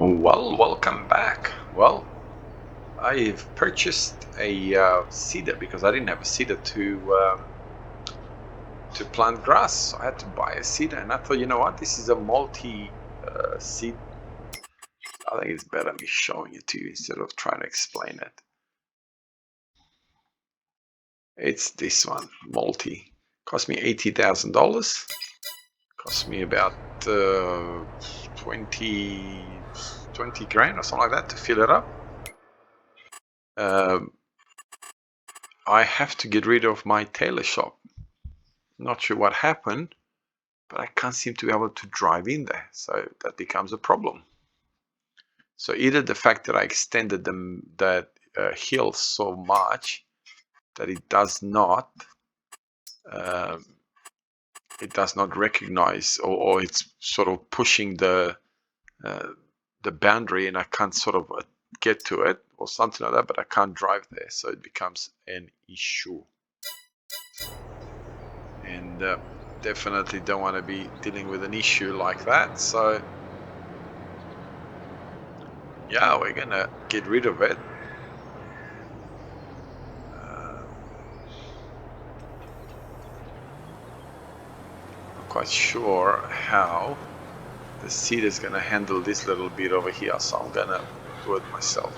Well, welcome back. Well, I've purchased a seeder because I didn't have a seeder to plant grass. So I had to buy a seeder, and I thought, you know what, this is a multi seed. I think it's better me showing it to you instead of trying to explain it. It's this one, multi. Cost me $80,000. Cost me about 20 grand or something like that to fill it up. I have to get rid of my tailor shop. Not sure what happened, but I can't seem to be able to drive in there, so that becomes a problem. So either the fact that I extended that hill so much that it does not recognize, or it's sort of pushing the boundary, and I can't sort of get to it or something like that, but I can't drive there, so it becomes an issue. And definitely don't want to be dealing with an issue like that, so yeah, we're gonna get rid of it. Not quite sure how the seed is gonna handle this little bit over here, so I'm gonna do it myself.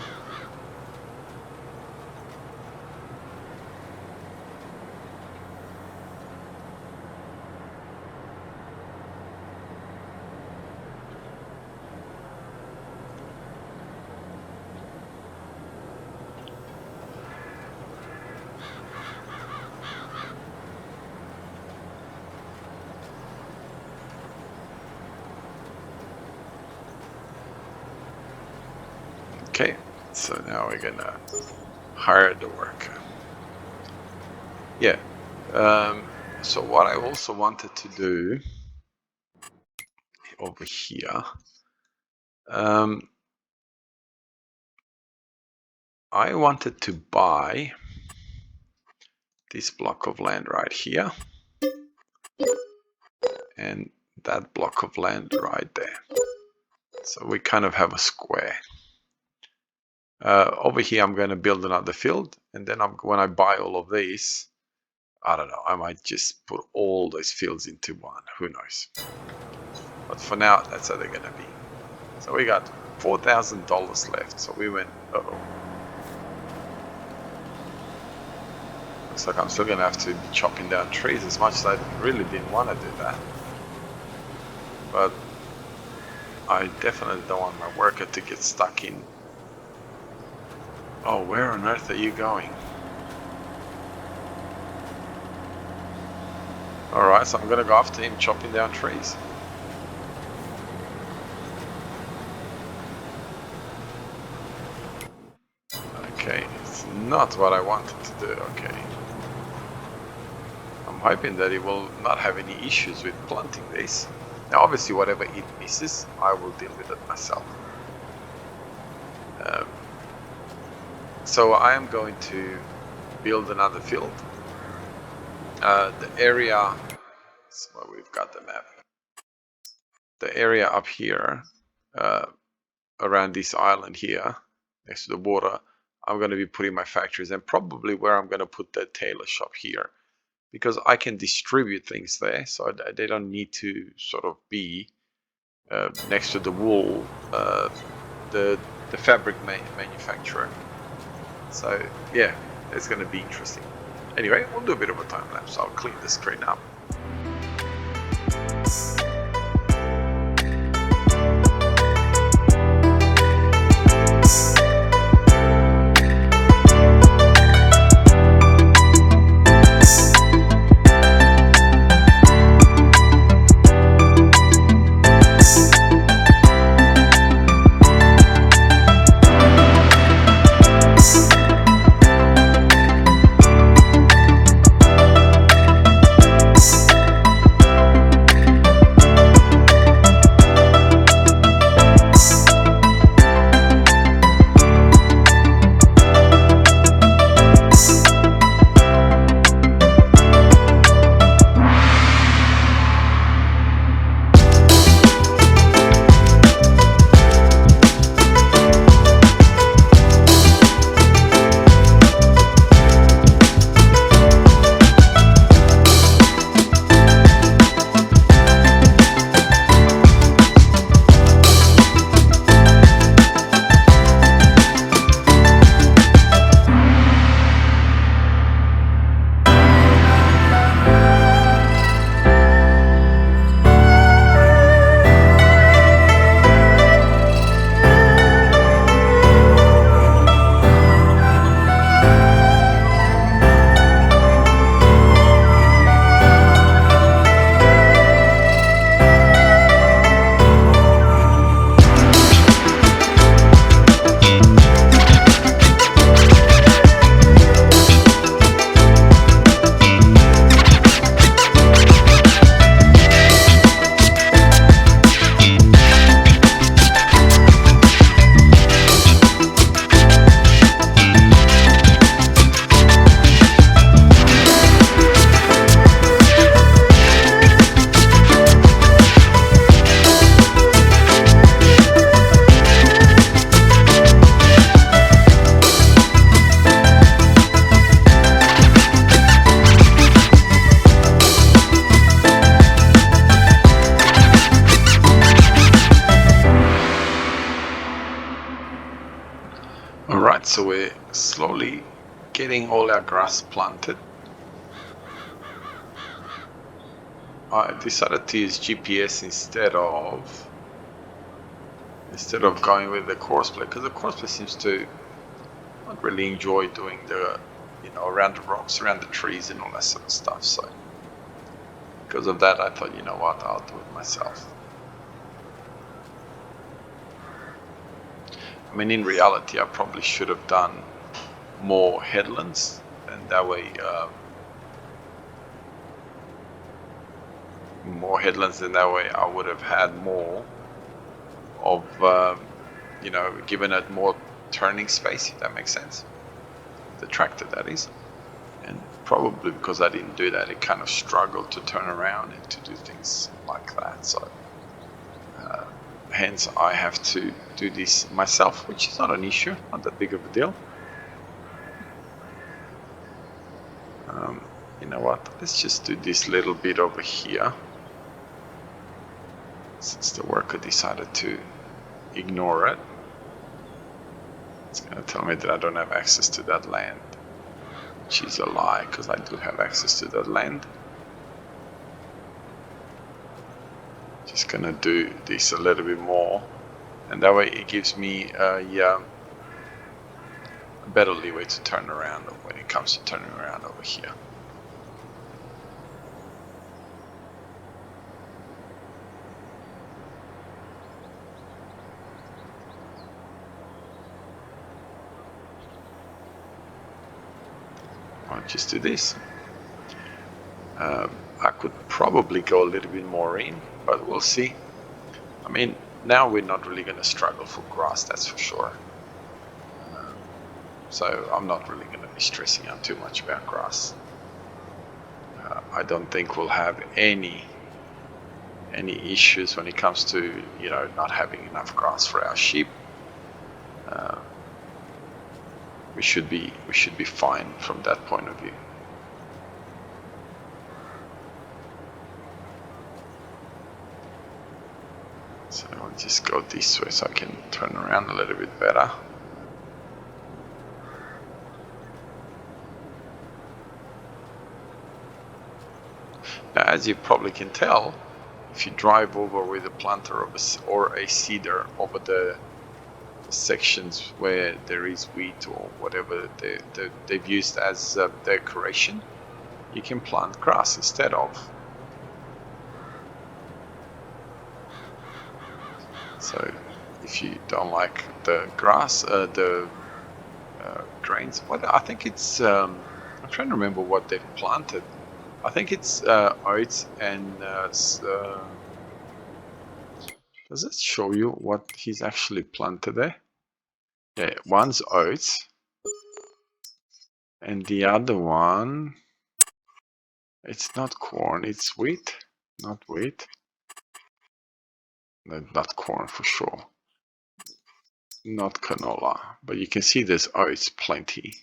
Okay, so now we're gonna hire the worker. Yeah, so what I also wanted to do over here, I wanted to buy this block of land right here and that block of land right there. So we kind of have a square. Over here I'm going to build another field, and then when I buy all of these, I don't know, I might just put all those fields into one, who knows. But for now, that's how they're going to be. So we got $4,000 left, so we went, uh-oh. Looks like I'm still going to have to be chopping down trees, as much as I really didn't want to do that. But I definitely don't want my worker to get stuck in. Oh, where on earth are you going? Alright, so I'm going to go after him chopping down trees. Okay, it's not what I wanted to do, okay. I'm hoping that it will not have any issues with planting this. Now obviously whatever it misses, I will deal with it myself. So I am going to build another field. The area, that's where we've got the map. The area up here, around this island here, next to the water, I'm going to be putting my factories, and probably where I'm going to put the tailor shop here, because I can distribute things there, so they don't need to sort of be next to the wool, the fabric manufacturer. So yeah, it's going to be interesting. Anyway, we'll do a bit of a time lapse. I'll clean the screen up. so we're slowly getting all our grass planted. I decided to use GPS instead of going with the courseplay, because the courseplay seems to not really enjoy doing the, around the rocks, around the trees and all that sort of stuff. So because of that, I thought, you know what, I'll do it myself. I mean, in reality, I probably should have done more headlands, and that way, I would have had more of, given it more turning space, if that makes sense. The tractor, that is. And probably because I didn't do that, it kind of struggled to turn around and to do things like that. So hence I have to do this myself, which is not an issue, not that big of a deal. You know what, let's just do this little bit over here, since the worker decided to ignore it. It's going to tell me that I don't have access to that land, which is a lie, because I do have access to that land. Just going to do this a little bit more, and that way it gives me a better leeway to turn around when it comes to turning around over here. I'll just do this. I could probably go a little bit more in, but we'll see. I mean, now we're not really going to struggle for grass, that's for sure. So I'm not really going to be stressing out too much about grass. I don't think we'll have any issues when it comes to, not having enough grass for our sheep. We should be fine from that point of view. So I'll just go this way so I can turn around a little bit better. Now, as you probably can tell, if you drive over with a planter or a seeder over the sections where there is wheat or whatever they've used as decoration, you can plant grass instead of. So if you don't like the grass, the grains, I think it's, I'm trying to remember what they've planted. I think it's oats and does it show you what he's actually planted there? Yeah, one's oats and the other one, it's not corn, it's wheat. Not wheat. Not corn for sure. Not canola, but you can see there's oats plenty.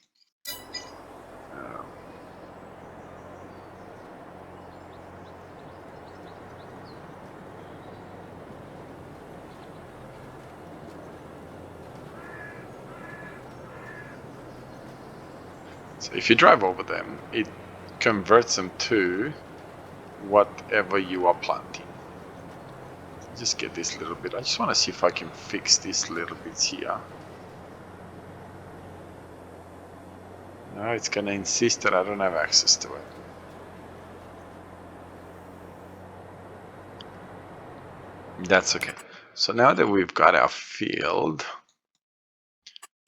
So if you drive over them, it converts them to whatever you are planting. Just get this little bit. I just want to see if I can fix these little bits here. No, it's going to insist that I don't have access to it. That's okay. So now that we've got our field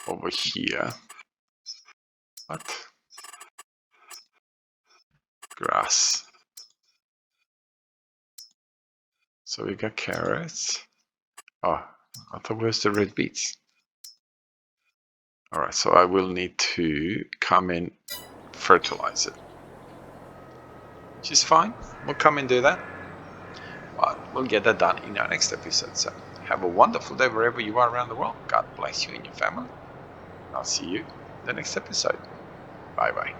over here, what? Grass. So we got carrots. Oh, I thought where's the red beets? All right, so I will need to come and fertilize it, which is fine. We'll come and do that. But we'll get that done in our next episode. So have a wonderful day wherever you are around the world. God bless you and your family. I'll see you in the next episode. Bye bye.